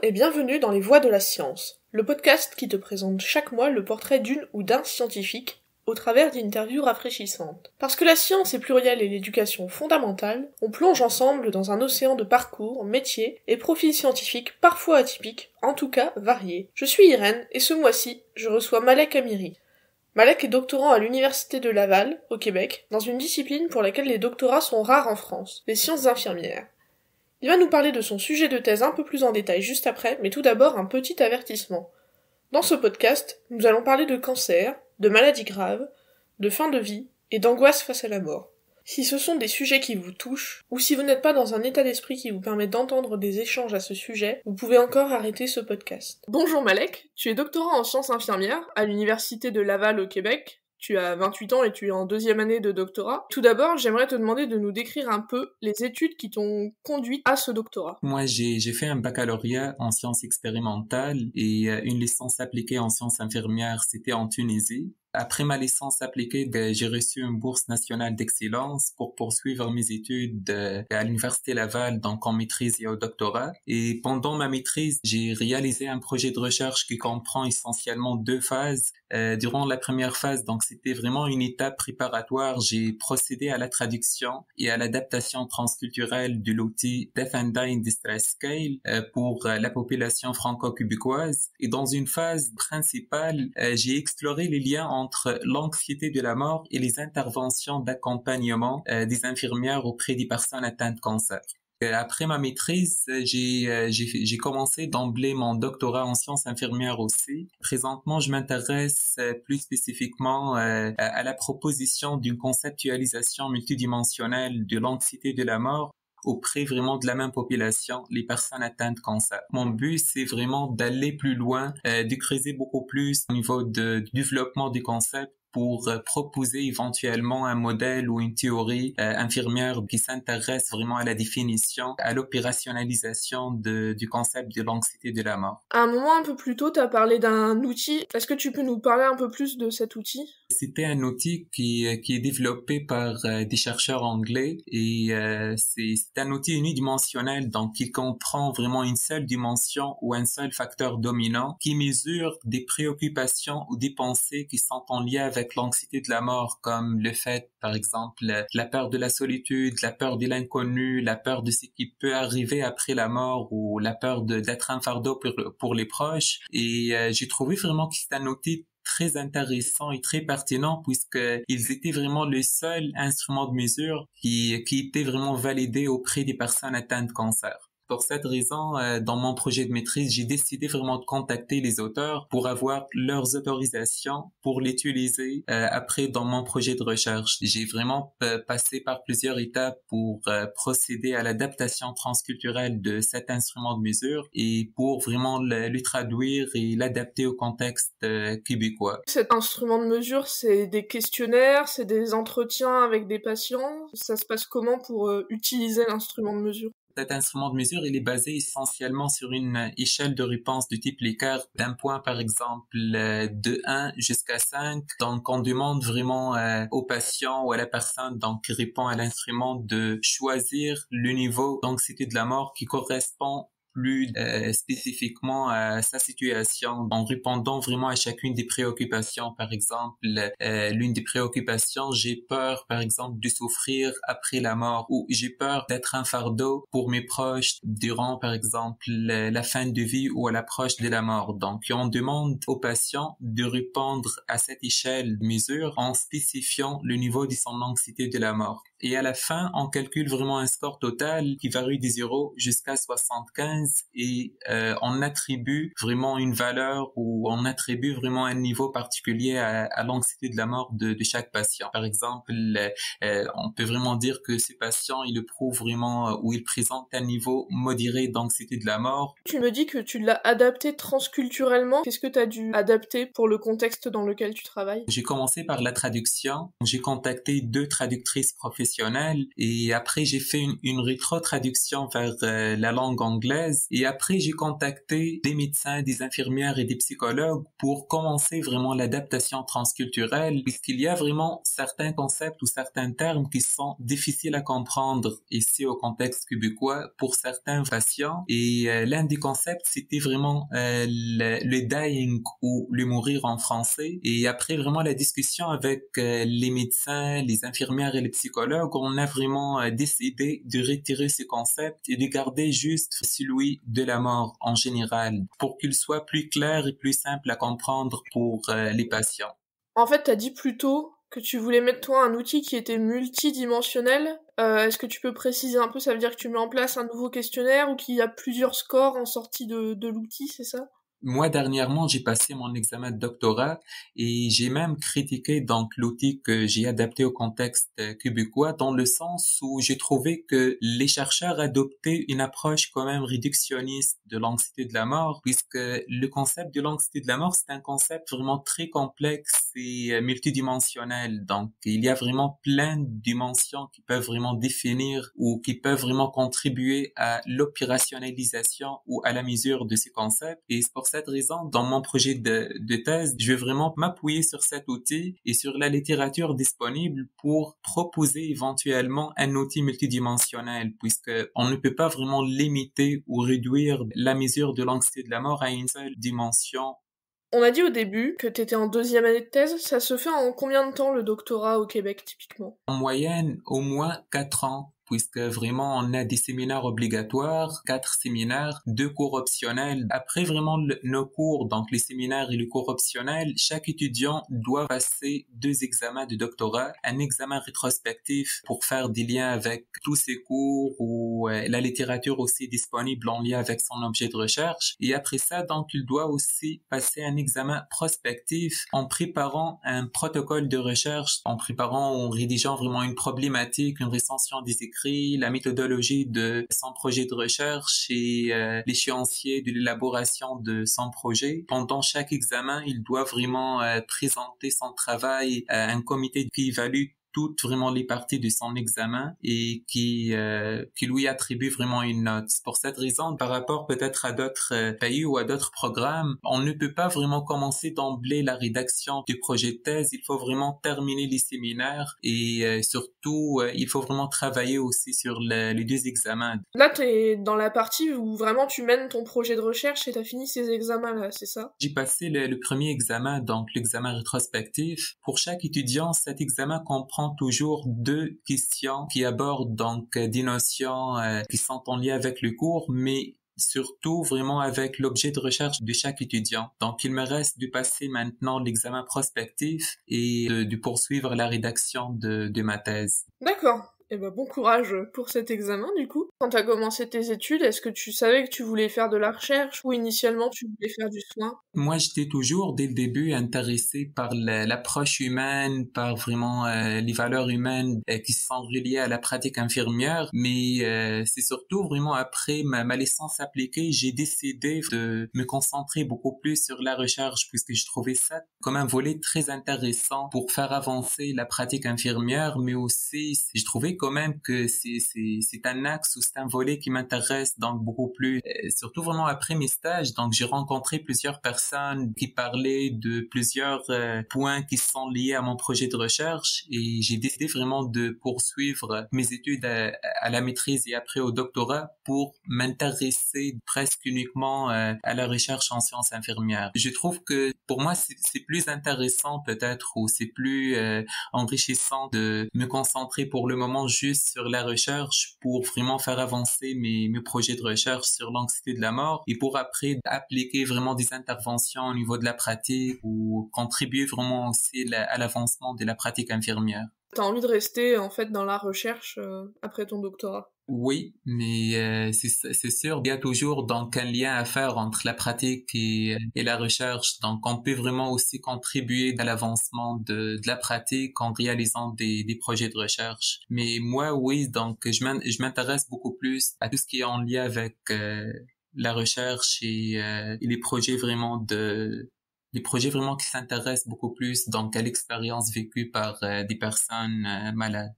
et bienvenue dans Les Voix de la Science, le podcast qui te présente chaque mois le portrait d'une ou d'un scientifique au travers d'interviews rafraîchissantes. Parce que la science est plurielle et l'éducation fondamentale, on plonge ensemble dans un océan de parcours, métiers et profils scientifiques parfois atypiques, en tout cas variés. Je suis Irène et ce mois-ci, je reçois Malek Amiri. Malek est doctorant à l'Université de Laval, au Québec, dans une discipline pour laquelle les doctorats sont rares en France, les sciences infirmières. Il va nous parler de son sujet de thèse un peu plus en détail juste après, mais tout d'abord un petit avertissement. Dans ce podcast, nous allons parler de cancer, de maladies graves, de fin de vie et d'angoisse face à la mort. Si ce sont des sujets qui vous touchent, ou si vous n'êtes pas dans un état d'esprit qui vous permet d'entendre des échanges à ce sujet, vous pouvez encore arrêter ce podcast. Bonjour Malek, tu es doctorant en sciences infirmières à l'Université de Laval au Québec. Tu as 28 ans et tu es en 2e année de doctorat. Tout d'abord, j'aimerais te demander de nous décrire un peu les études qui t'ont conduit à ce doctorat. Moi, j'ai fait un baccalauréat en sciences expérimentales et une licence appliquée en sciences infirmières, c'était en Tunisie. Après ma licence appliquée, j'ai reçu une bourse nationale d'excellence pour poursuivre mes études à l'Université Laval, donc en maîtrise et au doctorat. Et pendant ma maîtrise, j'ai réalisé un projet de recherche qui comprend essentiellement 2 phases. Durant la première phase, donc c'était vraiment une étape préparatoire, j'ai procédé à la traduction et à l'adaptation transculturelle de l'outil Death and Dying Distress Scale pour la population franco-québécoise. Et dans une phase principale, j'ai exploré les liens entre l'anxiété de la mort et les interventions d'accompagnement des infirmières auprès des personnes atteintes de cancer. Après ma maîtrise, j'ai commencé d'emblée mon doctorat en sciences infirmières aussi. Présentement, je m'intéresse plus spécifiquement à la proposition d'une conceptualisation multidimensionnelle de l'anxiété de la mort auprès vraiment de la même population, les personnes atteintes de cancer. Mon but, c'est vraiment d'aller plus loin, de creuser beaucoup plus au niveau du développement du concept pour proposer éventuellement un modèle ou une théorie infirmière qui s'intéresse vraiment à la définition, à l'opérationnalisation du concept de l'anxiété de la mort. À un moment un peu plus tôt, tu as parlé d'un outil. Est-ce que tu peux nous parler un peu plus de cet outil ? C'était un outil qui est développé par des chercheurs anglais et c'est un outil unidimensionnel, donc il comprend vraiment une seule dimension ou un seul facteur dominant qui mesure des préoccupations ou des pensées qui sont en lien avec l'anxiété de la mort, comme le fait, par exemple, la peur de la solitude, la peur de l'inconnu, la peur de ce qui peut arriver après la mort ou la peur d'être un fardeau pour les proches. Et j'ai trouvé vraiment que c'est un outil très intéressant et très pertinent puisqu'ils étaient vraiment le seul instrument de mesure qui était vraiment validé auprès des personnes atteintes de cancer. Pour cette raison, dans mon projet de maîtrise, j'ai décidé vraiment de contacter les auteurs pour avoir leurs autorisations pour l'utiliser après dans mon projet de recherche. J'ai vraiment passé par plusieurs étapes pour procéder à l'adaptation transculturelle de cet instrument de mesure et pour vraiment le traduire et l'adapter au contexte québécois. Cet instrument de mesure, c'est des questionnaires, c'est des entretiens avec des patients. Ça se passe comment pour utiliser l'instrument de mesure ? Cet instrument de mesure, il est basé essentiellement sur une échelle de réponse de type Likert, d'un point par exemple de 1 jusqu'à 5. Donc on demande vraiment au patient ou à la personne donc qui répond à l'instrument de choisir le niveau d'anxiété de la mort qui correspond plus spécifiquement à sa situation, en répondant vraiment à chacune des préoccupations. Par exemple, l'une des préoccupations, j'ai peur, par exemple, de souffrir après la mort, ou j'ai peur d'être un fardeau pour mes proches durant, par exemple, la fin de vie ou à l'approche de la mort. Donc, on demande aux patients de répondre à cette échelle de mesure en spécifiant le niveau de son anxiété de la mort. Et à la fin, on calcule vraiment un score total qui varie de 0 jusqu'à 75 et on attribue vraiment une valeur ou on attribue vraiment un niveau particulier à l'anxiété de la mort de chaque patient. Par exemple, on peut vraiment dire que ces patients, ils le prouvent vraiment ou ils présentent un niveau modéré d'anxiété de la mort. Tu me dis que tu l'as adapté transculturellement. Qu'est-ce que tu as dû adapter pour le contexte dans lequel tu travailles ? J'ai commencé par la traduction. J'ai contacté 2 traductrices professionnelles professionnelle. Et après, j'ai fait une rétro-traduction vers la langue anglaise. Et après, j'ai contacté des médecins, des infirmières et des psychologues pour commencer vraiment l'adaptation transculturelle, puisqu'il y a vraiment certains concepts ou certains termes qui sont difficiles à comprendre ici au contexte québécois pour certains patients. Et l'un des concepts, c'était vraiment le dying ou le mourir en français. Et après vraiment la discussion avec les médecins, les infirmières et les psychologues, on a vraiment décidé de retirer ce concept et de garder juste celui de la mort en général pour qu'il soit plus clair et plus simple à comprendre pour les patients. En fait, t'as dit plus tôt que tu voulais mettre toi un outil qui était multidimensionnel. Est-ce que tu peux préciser un peu? Ça veut dire que tu mets en place un nouveau questionnaire ou qu'il y a plusieurs scores en sortie de l'outil, c'est ça? Moi, dernièrement, j'ai passé mon examen de doctorat et j'ai même critiqué donc l'outil que j'ai adapté au contexte québécois dans le sens où j'ai trouvé que les chercheurs adoptaient une approche quand même réductionniste de l'anxiété de la mort, puisque le concept de l'anxiété de la mort, c'est un concept vraiment très complexe et multidimensionnel. Donc, il y a vraiment plein de dimensions qui peuvent vraiment définir ou qui peuvent vraiment contribuer à l'opérationnalisation ou à la mesure de ces concepts. Et c'est pour cette raison, dans mon projet de thèse, je vais vraiment m'appuyer sur cet outil et sur la littérature disponible pour proposer éventuellement un outil multidimensionnel, puisque on ne peut pas vraiment limiter ou réduire la mesure de l'anxiété de la mort à une seule dimension. On a dit au début que t'étais en 2e année de thèse. Ça se fait en combien de temps le doctorat au Québec, typiquement? En moyenne, au moins 4 ans, puisque vraiment on a des séminaires obligatoires, 4 séminaires, 2 cours optionnels. Après vraiment nos cours, donc les séminaires et les cours optionnels, chaque étudiant doit passer 2 examens de doctorat, un examen rétrospectif pour faire des liens avec tous ses cours ou la littérature aussi disponible en lien avec son objet de recherche. Et après ça, donc il doit aussi passer un examen prospectif en préparant un protocole de recherche, en préparant ou en rédigeant vraiment une problématique, une recension des écrits, la méthodologie de son projet de recherche et l'échéancier de l'élaboration de son projet. Pendant chaque examen, il doit vraiment présenter son travail à un comité qui évalue toutes vraiment les parties de son examen et qui lui attribue vraiment une note. Pour cette raison, par rapport peut-être à d'autres pays ou à d'autres programmes, on ne peut pas vraiment commencer d'emblée la rédaction du projet de thèse. Il faut vraiment terminer les séminaires et surtout, il faut vraiment travailler aussi sur les 2 examens. Là, t'es dans la partie où vraiment tu mènes ton projet de recherche et t'as fini ces examens-là, c'est ça? J'ai passé le premier examen, donc l'examen rétrospectif. Pour chaque étudiant, cet examen comprend toujours 2 questions qui abordent donc des notions qui sont en lien avec le cours, mais surtout vraiment avec l'objet de recherche de chaque étudiant. Donc, il me reste de passer maintenant l'examen prospectif et de poursuivre la rédaction de ma thèse. D'accord. Eh ben, bon courage pour cet examen, du coup. Quand t'as commencé tes études, est-ce que tu savais que tu voulais faire de la recherche ou initialement tu voulais faire du soin? Moi, j'étais toujours, dès le début, intéressé par l'approche humaine, par vraiment les valeurs humaines qui sont reliées à la pratique infirmière. Mais c'est surtout vraiment après ma licence appliquée, j'ai décidé de me concentrer beaucoup plus sur la recherche puisque je trouvais ça comme un volet très intéressant pour faire avancer la pratique infirmière, mais aussi, je trouvais quand même que c'est un axe ou c'est un volet qui m'intéresse donc beaucoup plus, surtout vraiment après mes stages. Donc, j'ai rencontré plusieurs personnes qui parlaient de plusieurs points qui sont liés à mon projet de recherche et j'ai décidé vraiment de poursuivre mes études à la maîtrise et après au doctorat pour m'intéresser presque uniquement à la recherche en sciences infirmières. Je trouve que pour moi c'est plus intéressant peut-être ou c'est plus enrichissant de me concentrer pour le moment juste sur la recherche pour vraiment faire avancer mes projets de recherche sur l'anxiété de la mort et pour après appliquer vraiment des interventions au niveau de la pratique ou contribuer vraiment aussi à l'avancement de la pratique infirmière. T'as envie de rester en fait dans la recherche après ton doctorat? Oui, mais c'est sûr, il y a toujours donc un lien à faire entre la pratique et la recherche. Donc, on peut vraiment aussi contribuer à l'avancement de la pratique en réalisant des projets de recherche. Mais moi, oui, donc je m'intéresse beaucoup plus à tout ce qui est en lien avec la recherche et les projets vraiment qui s'intéressent beaucoup plus donc à l'expérience vécue par des personnes malades.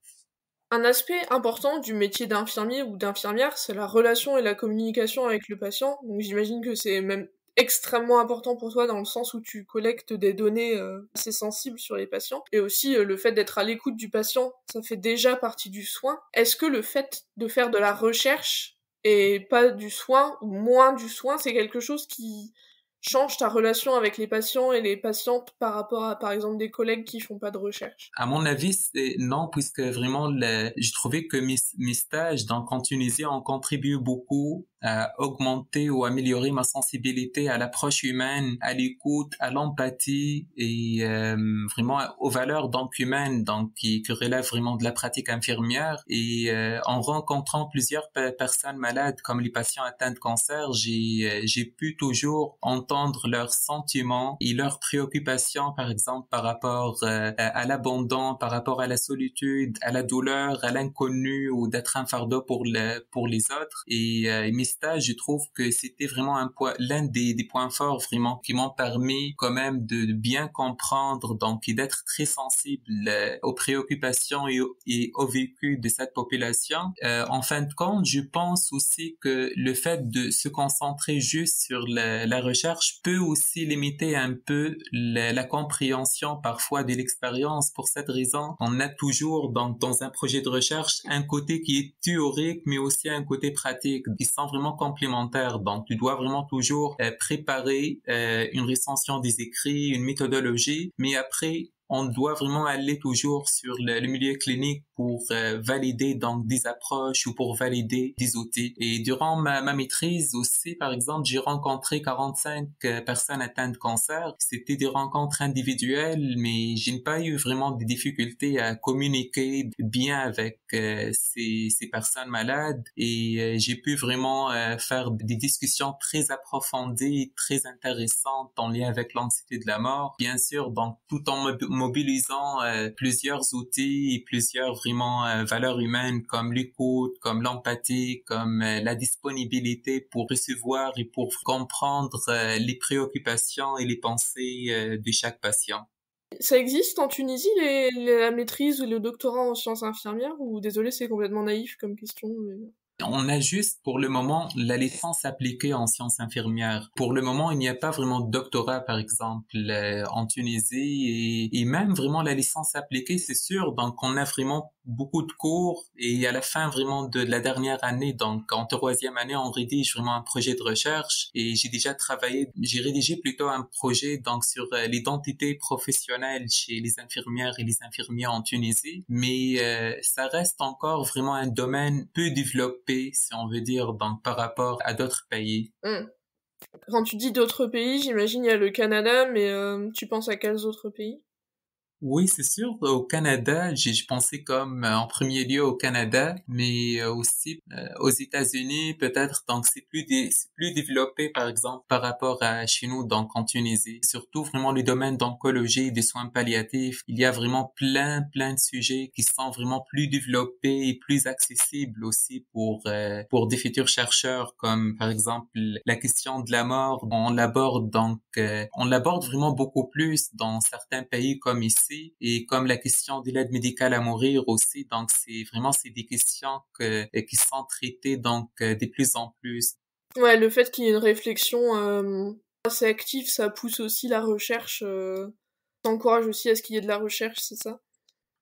Un aspect important du métier d'infirmier ou d'infirmière, c'est la relation et la communication avec le patient. Donc j'imagine que c'est même extrêmement important pour toi dans le sens où tu collectes des données assez sensibles sur les patients. Et aussi le fait d'être à l'écoute du patient, ça fait déjà partie du soin. Est-ce que le fait de faire de la recherche et pas du soin, ou moins du soin, c'est quelque chose qui change ta relation avec les patients et les patientes par rapport à, par exemple, des collègues qui font pas de recherche? À mon avis, non, puisque vraiment, j'ai trouvé que mes stages en Tunisie ont contribué beaucoup à augmenter ou améliorer ma sensibilité à l'approche humaine, à l'écoute, à l'empathie et vraiment aux valeurs donc humaines, donc qui relèvent vraiment de la pratique infirmière. Et en rencontrant plusieurs personnes malades, comme les patients atteints de cancer, j'ai pu toujours entendre leurs sentiments et leurs préoccupations, par exemple par rapport à l'abandon, par rapport à la solitude, à la douleur, à l'inconnu ou d'être un fardeau pour les autres. Et mes stages, je trouve que c'était vraiment l'un des points forts vraiment qui m'ont permis quand même de bien comprendre donc et d'être très sensible aux préoccupations et au vécu de cette population. En fin de compte, je pense aussi que le fait de se concentrer juste sur la recherche peut aussi limiter un peu la compréhension parfois de l'expérience. Pour cette raison, on a toujours dans un projet de recherche un côté qui est théorique mais aussi un côté pratique qui sont vraiment complémentaires. Donc, tu dois vraiment toujours préparer une recension des écrits, une méthodologie, mais après, on doit vraiment aller toujours sur le milieu clinique pour valider donc des approches ou pour valider des outils. Et durant ma maîtrise aussi, par exemple, j'ai rencontré 45 personnes atteintes de cancer. C'était des rencontres individuelles, mais je n'ai pas eu vraiment de difficultés à communiquer bien avec ces personnes malades et j'ai pu vraiment faire des discussions très approfondies, très intéressantes en lien avec l'anxiété de la mort. Bien sûr, donc tout en mobilisant plusieurs outils et plusieurs vraiment valeurs humaines comme l'écoute, comme l'empathie, comme la disponibilité pour recevoir et pour comprendre les préoccupations et les pensées de chaque patient. Ça existe en Tunisie, la maîtrise ou le doctorat en sciences infirmières, ou désolé, c'est complètement naïf comme question, mais... On a juste pour le moment la licence appliquée en sciences infirmières. Pour le moment, il n'y a pas vraiment de doctorat, par exemple, en Tunisie et même vraiment la licence appliquée, c'est sûr. Donc, on a vraiment beaucoup de cours et à la fin vraiment de la dernière année, donc en troisième année, on rédige vraiment un projet de recherche et j'ai rédigé plutôt un projet donc sur l'identité professionnelle chez les infirmières et les infirmiers en Tunisie, mais ça reste encore vraiment un domaine peu développé, si on veut dire, donc par rapport à d'autres pays. Quand tu dis d'autres pays, j'imagine il y a le Canada, mais tu penses à quels autres pays? Oui, c'est sûr. Au Canada, je pensais comme en premier lieu au Canada, mais aussi aux États-Unis peut-être. Donc c'est plus développé par exemple par rapport à chez nous, donc en Tunisie. Surtout vraiment le domaine d'oncologie, des soins palliatifs. Il y a vraiment plein de sujets qui sont vraiment plus développés et plus accessibles aussi pour des futurs chercheurs, comme par exemple la question de la mort. On l'aborde vraiment beaucoup plus dans certains pays comme ici. Et comme la question de l'aide médicale à mourir aussi, donc c'est des questions qui sont traitées donc de plus en plus. Ouais, le fait qu'il y ait une réflexion assez active, ça pousse aussi la recherche, ça encourage aussi à ce qu'il y ait de la recherche, c'est ça?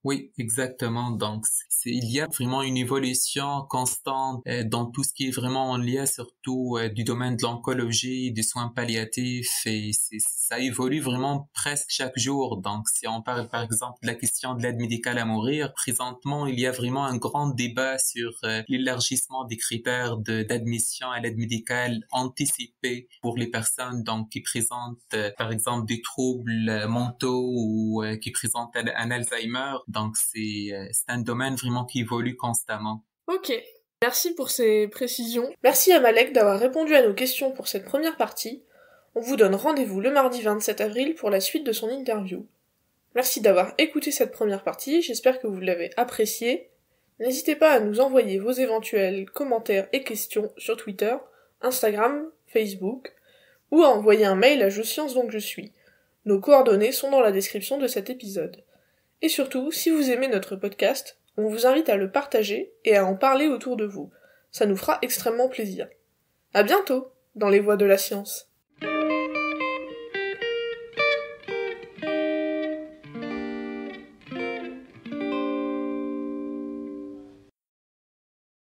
Oui, exactement. Donc, il y a vraiment une évolution constante dans tout ce qui est vraiment en lien, surtout du domaine de l'oncologie, des soins palliatifs, et ça évolue vraiment presque chaque jour. Donc, si on parle par exemple de la question de l'aide médicale à mourir, présentement, il y a vraiment un grand débat sur l'élargissement des critères d'admission à l'aide médicale anticipée pour les personnes donc qui présentent par exemple des troubles mentaux ou qui présentent un Alzheimer. Donc, c'est un domaine vraiment qui évolue constamment. Ok. Merci pour ces précisions. Merci à Malek d'avoir répondu à nos questions pour cette première partie. On vous donne rendez-vous le mardi 27 avril pour la suite de son interview. Merci d'avoir écouté cette première partie, j'espère que vous l'avez appréciée. N'hésitez pas à nous envoyer vos éventuels commentaires et questions sur Twitter, Instagram, Facebook, ou à envoyer un mail à Je-Science donc je suis. Nos coordonnées sont dans la description de cet épisode. Et surtout, si vous aimez notre podcast, On vous invite à le partager et à en parler autour de vous. Ça nous fera extrêmement plaisir. À bientôt dans les voies de la science.